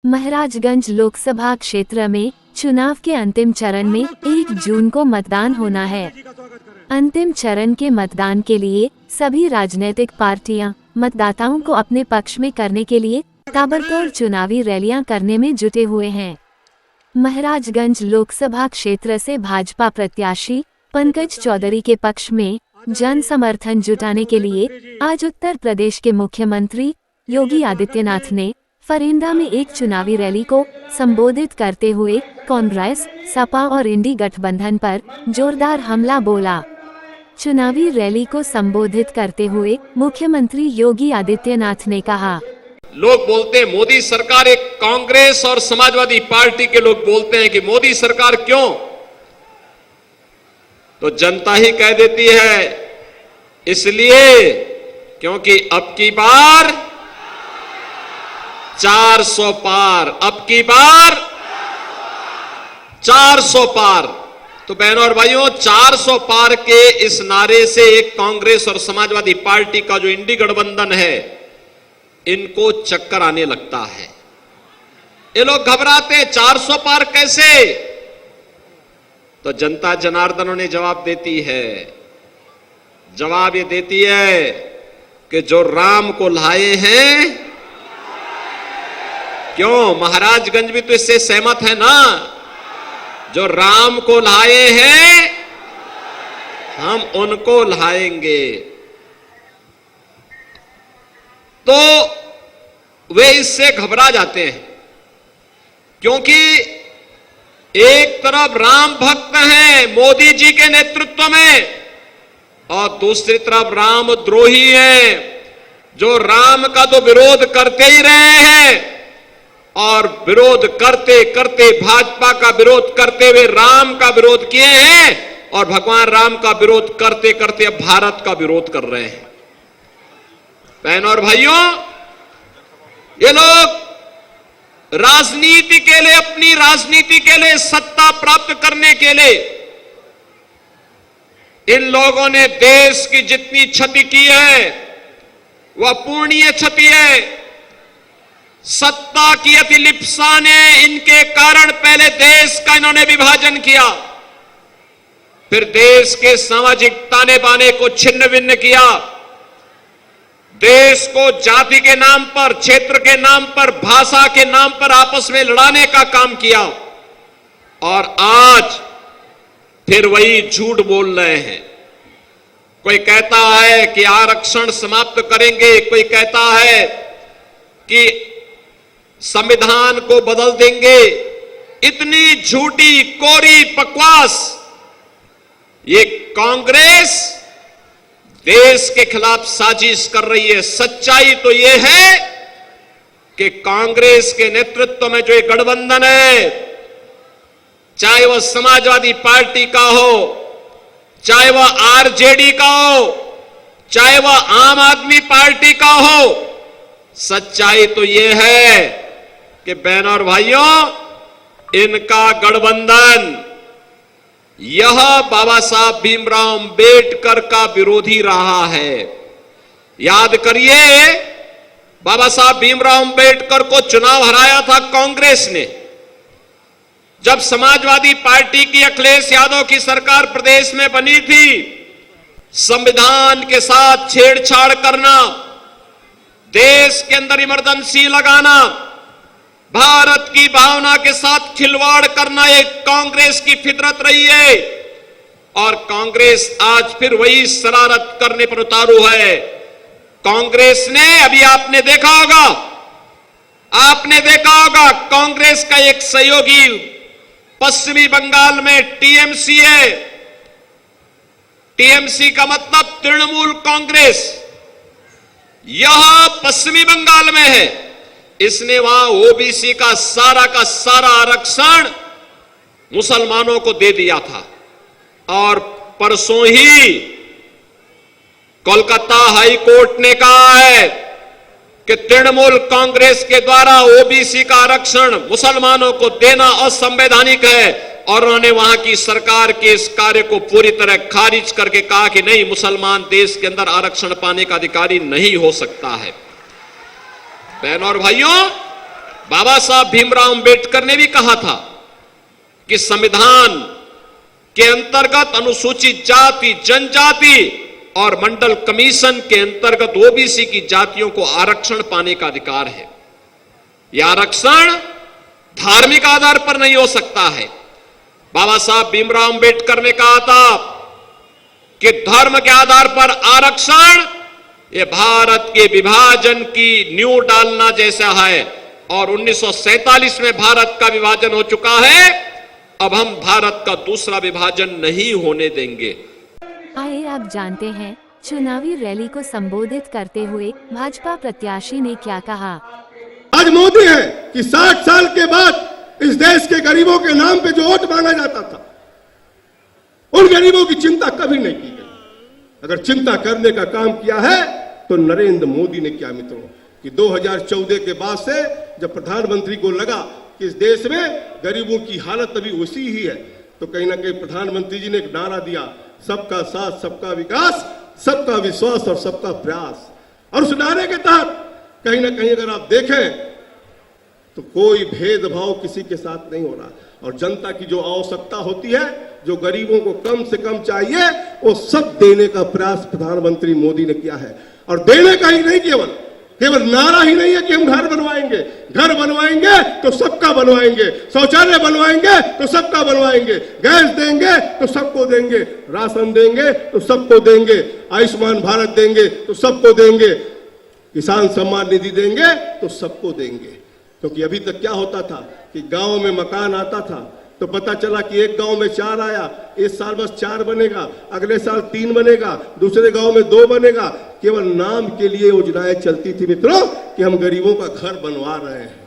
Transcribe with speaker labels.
Speaker 1: महाराजगंज लोकसभा क्षेत्र में चुनाव के अंतिम चरण में 1 जून को मतदान होना है। अंतिम चरण के मतदान के लिए सभी राजनीतिक पार्टियां मतदाताओं को अपने पक्ष में करने के लिए ताबड़तोड़ चुनावी रैलियां करने में जुटे हुए हैं। महाराजगंज लोकसभा क्षेत्र से भाजपा प्रत्याशी पंकज चौधरी के पक्ष में जन समर्थन जुटाने के लिए आज उत्तर प्रदेश के मुख्यमंत्री योगी आदित्यनाथ ने फरेंदा में एक चुनावी रैली को संबोधित करते हुए कांग्रेस, सपा और इंडी गठबंधन पर जोरदार हमला बोला। चुनावी रैली को संबोधित करते हुए मुख्यमंत्री योगी आदित्यनाथ ने कहा,
Speaker 2: लोग बोलते हैं मोदी सरकार, एक कांग्रेस और समाजवादी पार्टी के लोग बोलते हैं कि मोदी सरकार क्यों, तो जनता ही कह देती है इसलिए क्योंकि अब की बार 400 पार, अब की बार 400 पार। तो बहनों और भाइयों, 400 पार के इस नारे से एक कांग्रेस और समाजवादी पार्टी का जो इंडी गठबंधन है, इनको चक्कर आने लगता है। ये लोग घबराते हैं 400 पार कैसे, तो जनता जनार्दनों ने जवाब देती है। जवाब ये देती है कि जो राम को लाए हैं, क्यों महाराजगंज भी तो इससे सहमत है ना, जो राम को लाए हैं हम उनको लाएंगे। तो वे इससे घबरा जाते हैं क्योंकि एक तरफ राम भक्त हैं मोदी जी के नेतृत्व में और दूसरी तरफ राम द्रोही हैं जो राम का तो विरोध करते ही रहे हैं और विरोध करते करते भाजपा का विरोध करते हुए राम का विरोध किए हैं और भगवान राम का विरोध करते करते अब भारत का विरोध कर रहे हैं। बहनों और भाइयों, ये लोग राजनीति के लिए, अपनी राजनीति के लिए, सत्ता प्राप्त करने के लिए इन लोगों ने देश की जितनी क्षति की है वह अपूर्णीय क्षति है। सत्ता की अतिलिप्सा ने इनके कारण पहले देश का इन्होंने विभाजन किया, फिर देश के सामाजिक ताने बाने को छिन्न भिन्न किया, देश को जाति के नाम पर, क्षेत्र के नाम पर, भाषा के नाम पर आपस में लड़ाने का काम किया और आज फिर वही झूठ बोल रहे हैं। कोई कहता है कि आरक्षण समाप्त करेंगे, कोई कहता है कि संविधान को बदल देंगे। इतनी झूठी कोरी बकवास। ये कांग्रेस देश के खिलाफ साजिश कर रही है। सच्चाई तो यह है कि कांग्रेस के नेतृत्व में जो एक गठबंधन है, चाहे वह समाजवादी पार्टी का हो, चाहे वह आरजेडी का हो, चाहे वह आम आदमी पार्टी का हो, सच्चाई तो यह है कि बहनों और भाइयों, इनका गठबंधन यह बाबा साहब भीमराव अंबेडकर का विरोधी रहा है। याद करिए, बाबा साहब भीमराव अंबेडकर को चुनाव हराया था कांग्रेस ने। जब समाजवादी पार्टी की अखिलेश यादव की सरकार प्रदेश में बनी थी, संविधान के साथ छेड़छाड़ करना, देश के अंदर इमरजेंसी लगाना, भारत की भावना के साथ खिलवाड़ करना एक कांग्रेस की फितरत रही है और कांग्रेस आज फिर वही शरारत करने पर उतारू है। कांग्रेस ने, अभी आपने देखा होगा कांग्रेस का एक सहयोगी पश्चिमी बंगाल में टीएमसी है। टीएमसी का मतलब तृणमूल कांग्रेस, यह पश्चिमी बंगाल में है। इसने वहां ओबीसी का सारा आरक्षण मुसलमानों को दे दिया था और परसों ही कोलकाता हाई कोर्ट ने कहा है कि तृणमूल कांग्रेस के द्वारा ओबीसी का आरक्षण मुसलमानों को देना असंवैधानिक है और उन्होंने वहां की सरकार के इस कार्य को पूरी तरह खारिज करके कहा कि नहीं, मुसलमान देश के अंदर आरक्षण पाने का अधिकारी नहीं हो सकता है। बहनों और भाइयों, बाबा साहब भीमराव अंबेडकर ने भी कहा था कि संविधान के अंतर्गत अनुसूचित जाति, जनजाति और मंडल कमीशन के अंतर्गत ओबीसी की जातियों को आरक्षण पाने का अधिकार है। यह आरक्षण धार्मिक आधार पर नहीं हो सकता है। बाबा साहब भीमराव अंबेडकर ने कहा था कि धर्म के आधार पर आरक्षण यह भारत के विभाजन की नींव डालना जैसा है, और 1947 में भारत का विभाजन हो चुका है। अब हम भारत का दूसरा विभाजन नहीं होने देंगे।
Speaker 1: आइए आप जानते हैं चुनावी रैली को संबोधित करते हुए भाजपा प्रत्याशी ने क्या कहा।
Speaker 3: आज मोदी है कि 60 साल के बाद इस देश के गरीबों के नाम पे जो वोट मांगा जाता था, उन गरीबों की चिंता कभी नहीं की गई। अगर चिंता करने का काम किया है तो नरेंद्र मोदी ने किया मित्रों, कि 2014 के बाद से जब प्रधानमंत्री को लगा कि इस देश में गरीबों की हालत अभी उसी ही है, तो कहीं ना कहीं प्रधानमंत्री जी ने एक नारा दिया, सबका साथ, सबका विकास, सबका विश्वास और सबका प्रयास। और उस नारे के तहत कहीं ना कहीं अगर आप देखें तो कोई भेदभाव किसी के साथ नहीं हो रहा, और जनता की जो आवश्यकता होती है, जो गरीबों को कम से कम चाहिए, वो सब देने का प्रयास प्रधानमंत्री मोदी ने किया है। और देने का ही नहीं, केवल नारा ही नहीं है कि हम घर बनवाएंगे तो सबका बनवाएंगे, शौचालय बनवाएंगे तो सबका बनवाएंगे, गैस देंगे तो सबको देंगे, राशन देंगे तो सबको देंगे, आयुष्मान भारत देंगे तो सबको देंगे, किसान सम्मान निधि देंगे तो सबको देंगे। क्योंकि अभी तक क्या होता था कि गांव में मकान आता था तो पता चला कि एक गांव में 4 आया, इस साल बस 4 बनेगा, अगले साल 3 बनेगा, दूसरे गांव में 2 बनेगा। केवल नाम के लिए योजनाएं चलती थी मित्रों कि हम गरीबों का घर बनवा रहे हैं।